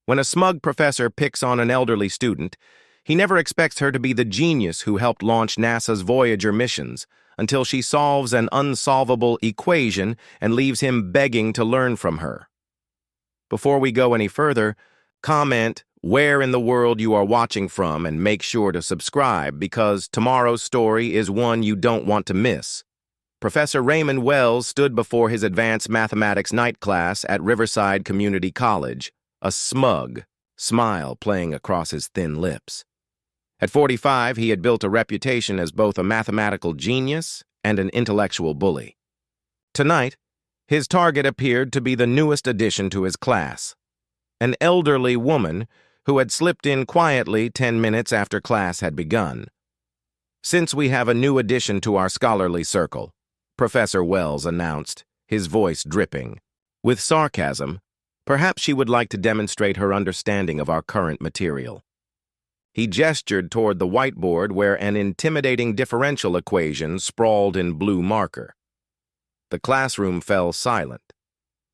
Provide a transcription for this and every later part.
When a smug professor picks on an elderly student, he never expects her to be the genius who helped launch NASA's Voyager missions until she solves an unsolvable equation and leaves him begging to learn from her. Before we go any further, comment where in the world you are watching from and make sure to subscribe because tomorrow's story is one you don't want to miss. Professor Raymond Wells stood before his advanced mathematics night class at Riverside Community College, a smug smile playing across his thin lips. At 45, he had built a reputation as both a mathematical genius and an intellectual bully. Tonight, his target appeared to be the newest addition to his class, an elderly woman who had slipped in quietly 10 minutes after class had begun. "Since we have a new addition to our scholarly circle," Professor Wells announced, his voice dripping with sarcasm, perhaps she would like to demonstrate her understanding of our current material. He gestured toward the whiteboard where an intimidating differential equation sprawled in blue marker. The classroom fell silent.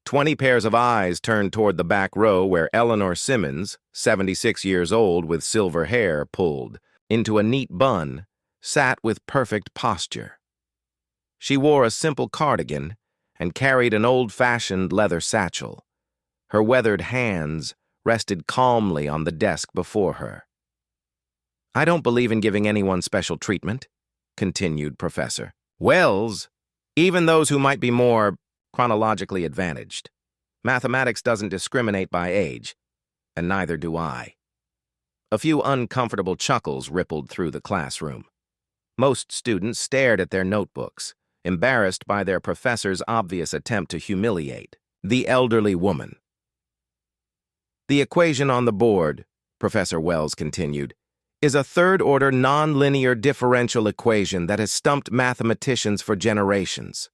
20 pairs of eyes turned toward the back row where Eleanor Simmons, 76 years old with silver hair pulled into a neat bun, sat with perfect posture. She wore a simple cardigan and carried an old-fashioned leather satchel. Her weathered hands rested calmly on the desk before her. "I don't believe in giving anyone special treatment," continued Professor Wells, "even those who might be more chronologically advantaged. Mathematics doesn't discriminate by age, and neither do I." A few uncomfortable chuckles rippled through the classroom. Most students stared at their notebooks, embarrassed by their professor's obvious attempt to humiliate the elderly woman. "The equation on the board," Professor Wells continued, "is a third-order nonlinear differential equation that has stumped mathematicians for generations.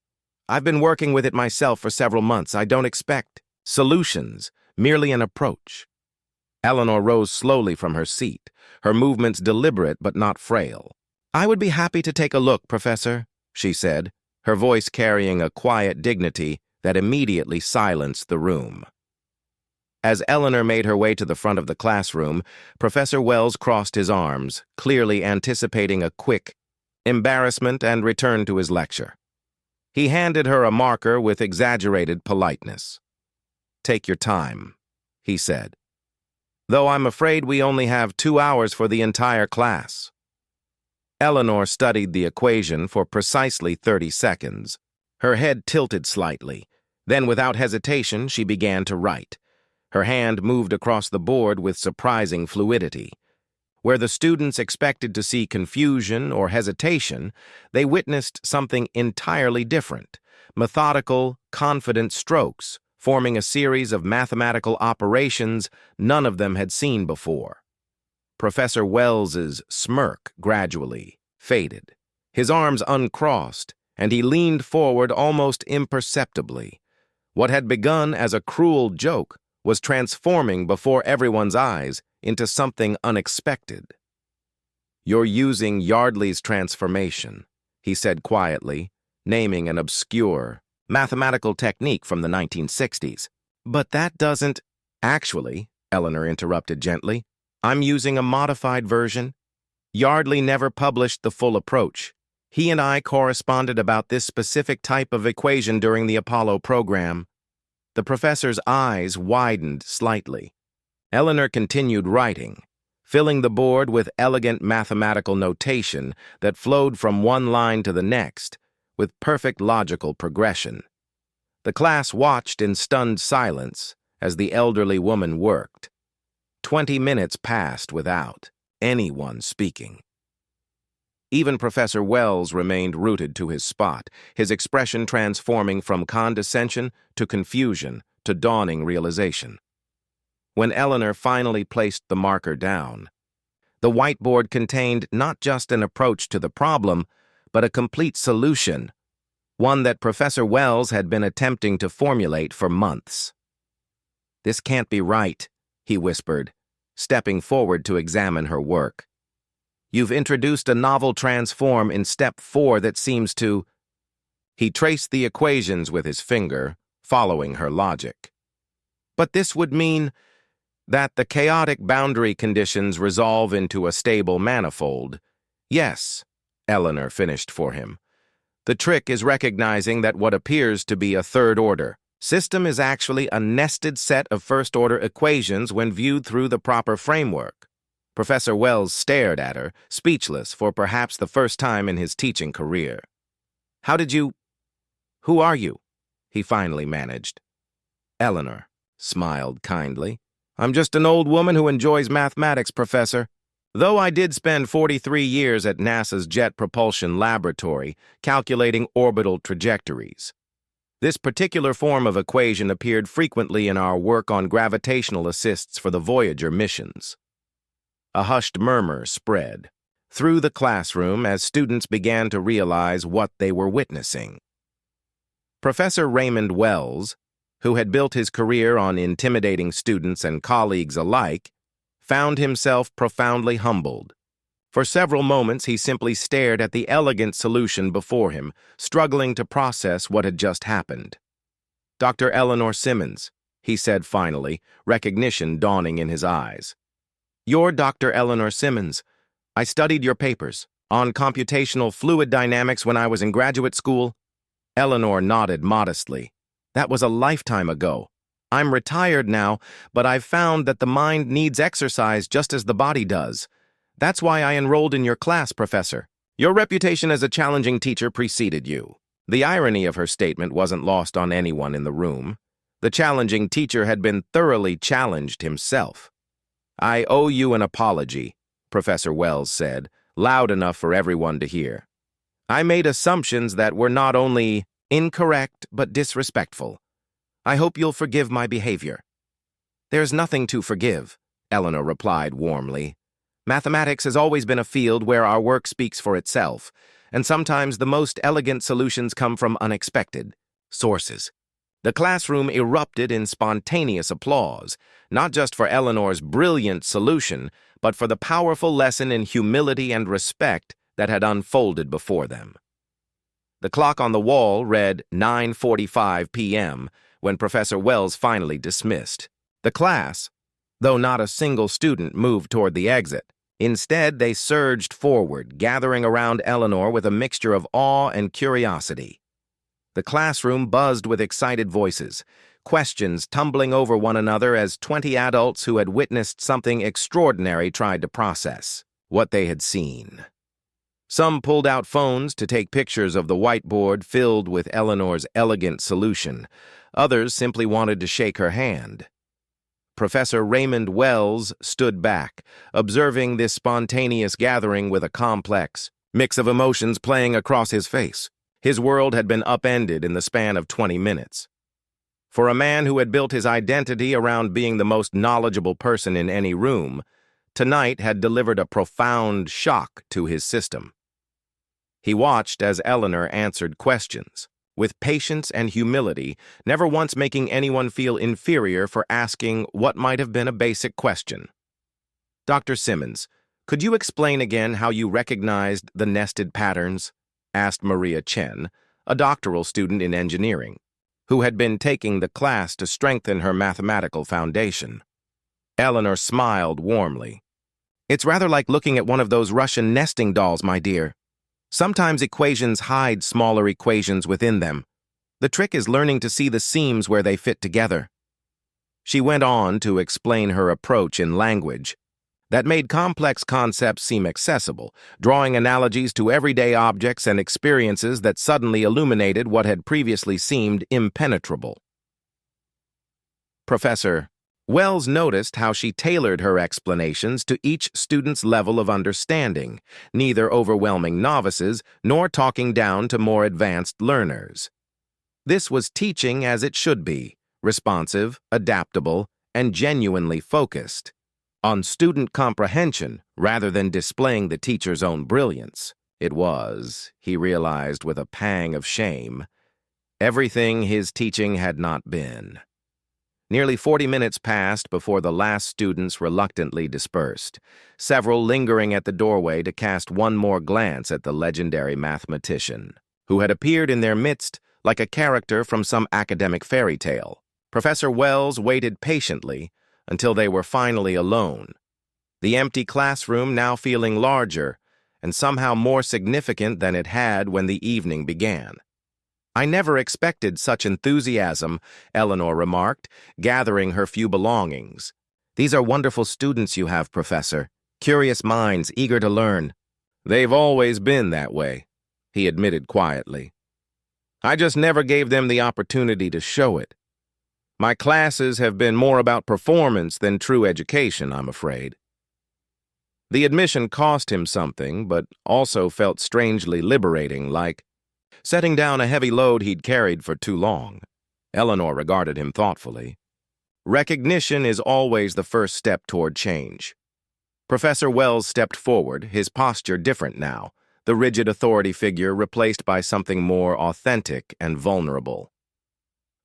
I've been working with it myself for several months. I don't expect solutions, merely an approach." Eleanor rose slowly from her seat, her movements deliberate but not frail. "I would be happy to take a look, Professor," she said, her voice carrying a quiet dignity that immediately silenced the room. As Eleanor made her way to the front of the classroom, Professor Wells crossed his arms, clearly anticipating a quick embarrassment, and returned to his lecture. He handed her a marker with exaggerated politeness. "Take your time," he said. "Though I'm afraid we only have 2 hours for the entire class." Eleanor studied the equation for precisely 30 seconds. Her head tilted slightly. Then, without hesitation, she began to write. Her hand moved across the board with surprising fluidity. Where the students expected to see confusion or hesitation, they witnessed something entirely different: methodical, confident strokes, forming a series of mathematical operations none of them had seen before. Professor Wells's smirk gradually faded. His arms uncrossed, and he leaned forward almost imperceptibly. What had begun as a cruel joke was transforming before everyone's eyes into something unexpected. "You're using Yardley's transformation," he said quietly, naming an obscure mathematical technique from the 1960s. "But that doesn't—" "Actually," Eleanor interrupted gently, "I'm using a modified version. Yardley never published the full approach. He and I corresponded about this specific type of equation during the Apollo program." The professor's eyes widened slightly. Eleanor continued writing, filling the board with elegant mathematical notation that flowed from one line to the next, with perfect logical progression. The class watched in stunned silence as the elderly woman worked. 20 minutes passed without anyone speaking. Even Professor Wells remained rooted to his spot, his expression transforming from condescension to confusion to dawning realization. When Eleanor finally placed the marker down, the whiteboard contained not just an approach to the problem, but a complete solution, one that Professor Wells had been attempting to formulate for months. "This can't be right," he whispered, stepping forward to examine her work. "You've introduced a novel transform in step 4 that seems to—" He traced the equations with his finger, following her logic. "But this would mean—" That the chaotic boundary conditions resolve into a stable manifold. Yes, Eleanor finished for him. The trick is recognizing that what appears to be a third-order system is actually a nested set of first-order equations when viewed through the proper framework. Professor Wells stared at her, speechless for perhaps the first time in his teaching career. Who are you? He finally managed. Eleanor smiled kindly. I'm just an old woman who enjoys mathematics, Professor. Though I did spend 43 years at NASA's Jet Propulsion Laboratory calculating orbital trajectories. This particular form of equation appeared frequently in our work on gravitational assists for the Voyager missions. A hushed murmur spread through the classroom as students began to realize what they were witnessing. Professor Raymond Wells, who had built his career on intimidating students and colleagues alike, found himself profoundly humbled. For several moments, he simply stared at the elegant solution before him, struggling to process what had just happened. Dr. Eleanor Simmons, he said finally, recognition dawning in his eyes. You're Dr. Eleanor Simmons. I studied your papers on computational fluid dynamics when I was in graduate school. Eleanor nodded modestly. That was a lifetime ago. I'm retired now, but I've found that the mind needs exercise just as the body does. That's why I enrolled in your class, Professor. Your reputation as a challenging teacher preceded you. The irony of her statement wasn't lost on anyone in the room. The challenging teacher had been thoroughly challenged himself. I owe you an apology, Professor Wells said, loud enough for everyone to hear. I made assumptions that were not only incorrect but disrespectful. I hope you'll forgive my behavior. There's nothing to forgive, Eleanor replied warmly. Mathematics has always been a field where our work speaks for itself, and sometimes the most elegant solutions come from unexpected sources. The classroom erupted in spontaneous applause, not just for Eleanor's brilliant solution, but for the powerful lesson in humility and respect that had unfolded before them. The clock on the wall read 9:45 p.m. when Professor Wells finally dismissed. The class, though not a single student moved toward the exit. Instead, they surged forward, gathering around Eleanor with a mixture of awe and curiosity. The classroom buzzed with excited voices, questions tumbling over one another as 20 adults who had witnessed something extraordinary tried to process what they had seen. Some pulled out phones to take pictures of the whiteboard filled with Eleanor's elegant solution. Others simply wanted to shake her hand. Professor Raymond Wells stood back, observing this spontaneous gathering with a complex mix of emotions playing across his face. His world had been upended in the span of 20 minutes. For a man who had built his identity around being the most knowledgeable person in any room, tonight had delivered a profound shock to his system. He watched as Eleanor answered questions, with patience and humility, never once making anyone feel inferior for asking what might have been a basic question. Dr. Simmons, could you explain again how you recognized the nested patterns? Asked Maria Chen, a doctoral student in engineering, who had been taking the class to strengthen her mathematical foundation. Eleanor smiled warmly. It's rather like looking at one of those Russian nesting dolls, my dear. Sometimes equations hide smaller equations within them. The trick is learning to see the seams where they fit together. She went on to explain her approach in language that made complex concepts seem accessible, drawing analogies to everyday objects and experiences that suddenly illuminated what had previously seemed impenetrable. Professor Wells noticed how she tailored her explanations to each student's level of understanding, neither overwhelming novices nor talking down to more advanced learners. This was teaching as it should be, responsive, adaptable, and genuinely focused on student comprehension rather than displaying the teacher's own brilliance. It was, he realized with a pang of shame, everything his teaching had not been. Nearly 40 minutes passed before the last students reluctantly dispersed, several lingering at the doorway to cast one more glance at the legendary mathematician, who had appeared in their midst like a character from some academic fairy tale. Professor Wells waited patiently, until they were finally alone, the empty classroom now feeling larger and somehow more significant than it had when the evening began. "I never expected such enthusiasm," Eleanor remarked, gathering her few belongings. "These are wonderful students you have, Professor. Curious minds, eager to learn." "They've always been that way," he admitted quietly. "I just never gave them the opportunity to show it. My classes have been more about performance than true education, I'm afraid." The admission cost him something, but also felt strangely liberating, like setting down a heavy load he'd carried for too long. Eleanor regarded him thoughtfully. Recognition is always the first step toward change. Professor Wells stepped forward, his posture different now, the rigid authority figure replaced by something more authentic and vulnerable.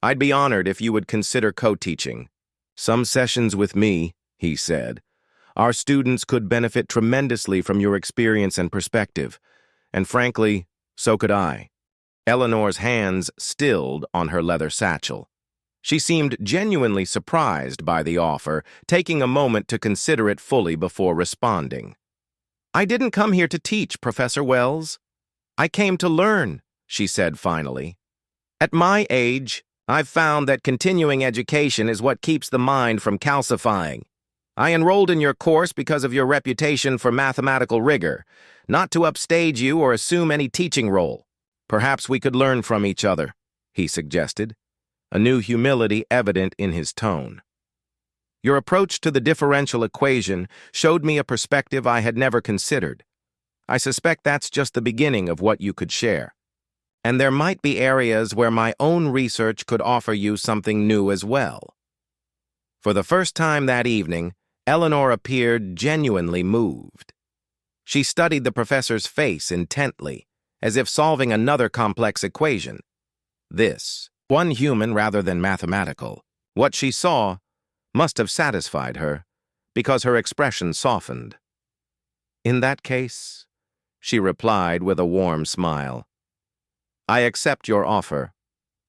"I'd be honored if you would consider co-teaching. Some sessions with me," he said. "Our students could benefit tremendously from your experience and perspective, and frankly, so could I." Eleanor's hands stilled on her leather satchel. She seemed genuinely surprised by the offer, taking a moment to consider it fully before responding. "I didn't come here to teach, Professor Wells. I came to learn," she said finally. "At my age, I've found that continuing education is what keeps the mind from calcifying. I enrolled in your course because of your reputation for mathematical rigor, not to upstage you or assume any teaching role. Perhaps we could learn from each other," he suggested, a new humility evident in his tone. "Your approach to the differential equation showed me a perspective I had never considered. I suspect that's just the beginning of what you could share. And there might be areas where my own research could offer you something new as well." For the first time that evening, Eleanor appeared genuinely moved. She studied the professor's face intently, as if solving another complex equation. This, one human rather than mathematical, what she saw must have satisfied her, because her expression softened. "In that case," she replied with a warm smile, "I accept your offer,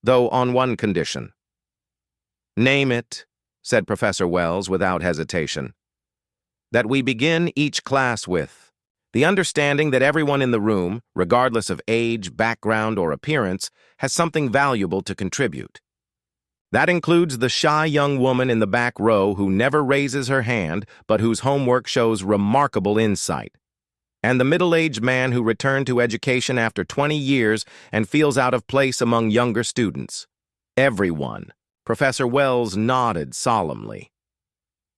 though on one condition." "Name it," said Professor Wells without hesitation. "That we begin each class with the understanding that everyone in the room, regardless of age, background, or appearance, has something valuable to contribute. That includes the shy young woman in the back row who never raises her hand but whose homework shows remarkable insight, and the middle-aged man who returned to education after 20 years and feels out of place among younger students. Everyone." Professor Wells nodded solemnly.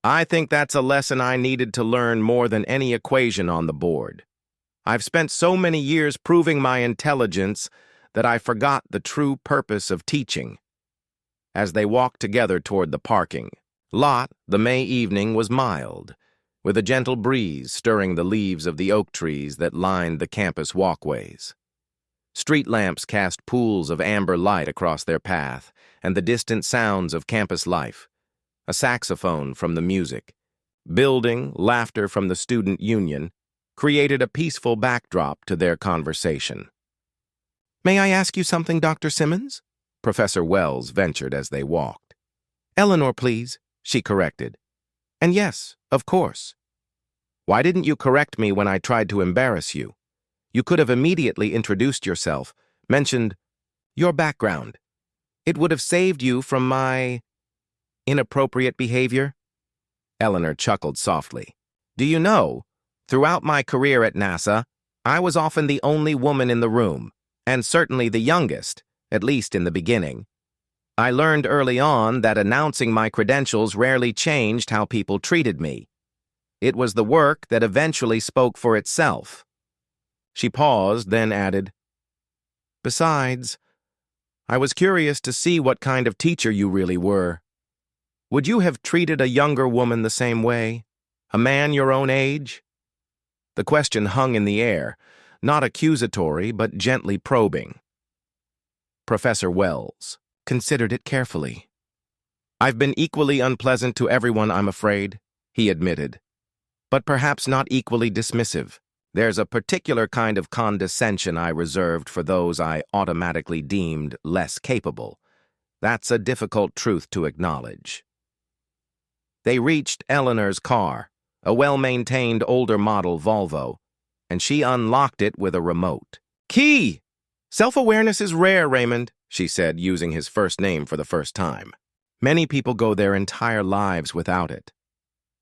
"I think that's a lesson I needed to learn more than any equation on the board. I've spent so many years proving my intelligence that I forgot the true purpose of teaching." As they walked together toward the parking lot, the May evening was mild, with a gentle breeze stirring the leaves of the oak trees that lined the campus walkways. Street lamps cast pools of amber light across their path, and the distant sounds of campus life, a saxophone from the music, building, laughter from the student union, created a peaceful backdrop to their conversation. "May I ask you something, Dr. Simmons?" Professor Wells ventured as they walked. "Eleanor, please," she corrected. "And yes, of course." "Why didn't you correct me when I tried to embarrass you? You could have immediately introduced yourself, mentioned your background. It would have saved you from my inappropriate behavior." Eleanor chuckled softly. "Do you know, throughout my career at NASA, I was often the only woman in the room, and certainly the youngest, at least in the beginning. I learned early on that announcing my credentials rarely changed how people treated me. It was the work that eventually spoke for itself." She paused, then added, "Besides, I was curious to see what kind of teacher you really were. Would you have treated a younger woman the same way? A man your own age?" The question hung in the air, not accusatory, but gently probing. Professor Wells considered it carefully. "I've been equally unpleasant to everyone, I'm afraid," he admitted, "but perhaps not equally dismissive. There's a particular kind of condescension I reserved for those I automatically deemed less capable. That's a difficult truth to acknowledge." They reached Eleanor's car, a well-maintained older model Volvo, and she unlocked it with a remote. "Key! Self-awareness is rare, Raymond," she said, using his first name for the first time. "Many people go their entire lives without it.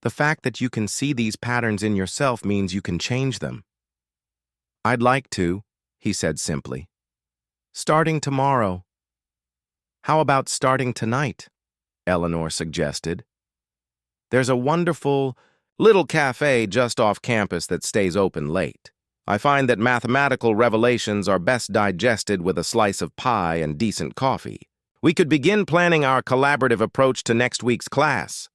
The fact that you can see these patterns in yourself means you can change them." "I'd like to," he said simply. "Starting tomorrow." "How about starting tonight?" Eleanor suggested. "There's a wonderful little cafe just off campus that stays open late. I find that mathematical revelations are best digested with a slice of pie and decent coffee. We could begin planning our collaborative approach to next week's class."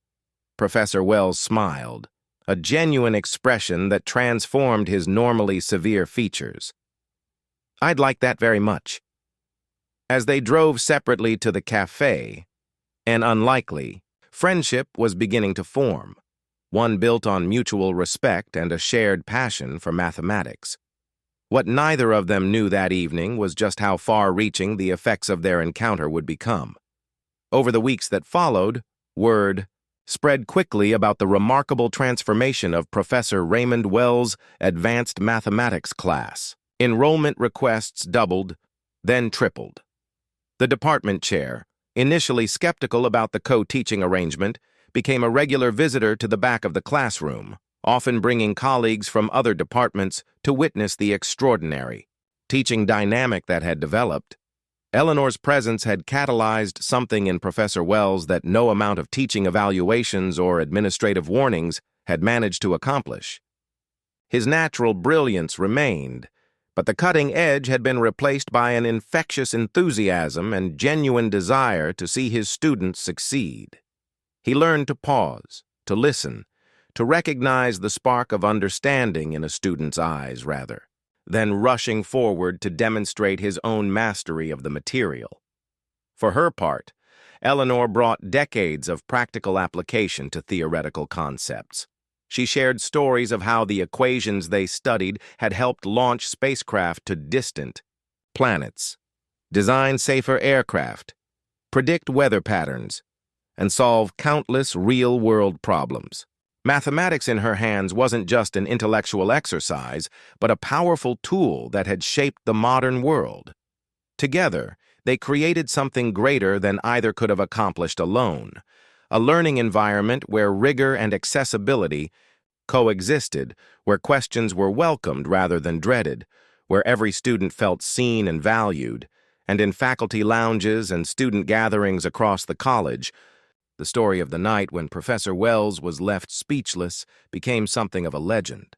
Professor Wells smiled, a genuine expression that transformed his normally severe features. "I'd like that very much." As they drove separately to the cafe, an unlikely friendship was beginning to form, one built on mutual respect and a shared passion for mathematics. What neither of them knew that evening was just how far-reaching the effects of their encounter would become. Over the weeks that followed, word spread quickly about the remarkable transformation of Professor Raymond Wells' advanced mathematics class. Enrollment requests doubled, then tripled. The department chair, initially skeptical about the co-teaching arrangement, became a regular visitor to the back of the classroom, often bringing colleagues from other departments to witness the extraordinary teaching dynamic that had developed. Eleanor's presence had catalyzed something in Professor Wells that no amount of teaching evaluations or administrative warnings had managed to accomplish. His natural brilliance remained, but the cutting edge had been replaced by an infectious enthusiasm and genuine desire to see his students succeed. He learned to pause, to listen, to recognize the spark of understanding in a student's eyes, rather than rushing forward to demonstrate his own mastery of the material. For her part, Eleanor brought decades of practical application to theoretical concepts. She shared stories of how the equations they studied had helped launch spacecraft to distant planets, design safer aircraft, predict weather patterns, and solve countless real-world problems. Mathematics in her hands wasn't just an intellectual exercise, but a powerful tool that had shaped the modern world. Together, they created something greater than either could have accomplished alone, a learning environment where rigor and accessibility coexisted, where questions were welcomed rather than dreaded, where every student felt seen and valued, and in faculty lounges and student gatherings across the college, the story of the night when Professor Wells was left speechless became something of a legend,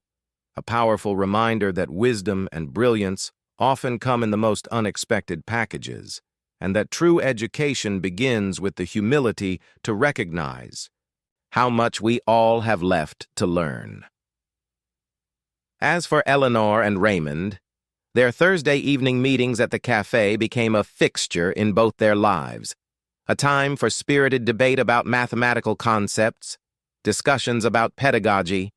a powerful reminder that wisdom and brilliance often come in the most unexpected packages, and that true education begins with the humility to recognize how much we all have left to learn. As for Eleanor and Raymond, their Thursday evening meetings at the cafe became a fixture in both their lives, a time for spirited debate about mathematical concepts, discussions about pedagogy,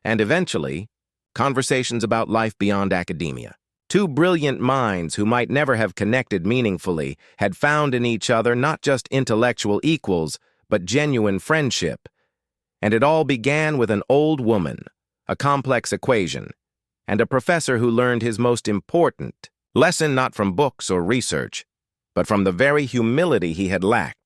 and eventually, conversations about life beyond academia. Two brilliant minds who might never have connected meaningfully had found in each other not just intellectual equals, but genuine friendship. And it all began with an old woman, a complex equation, and a professor who learned his most important lesson not from books or research, but from the very humility he had lacked.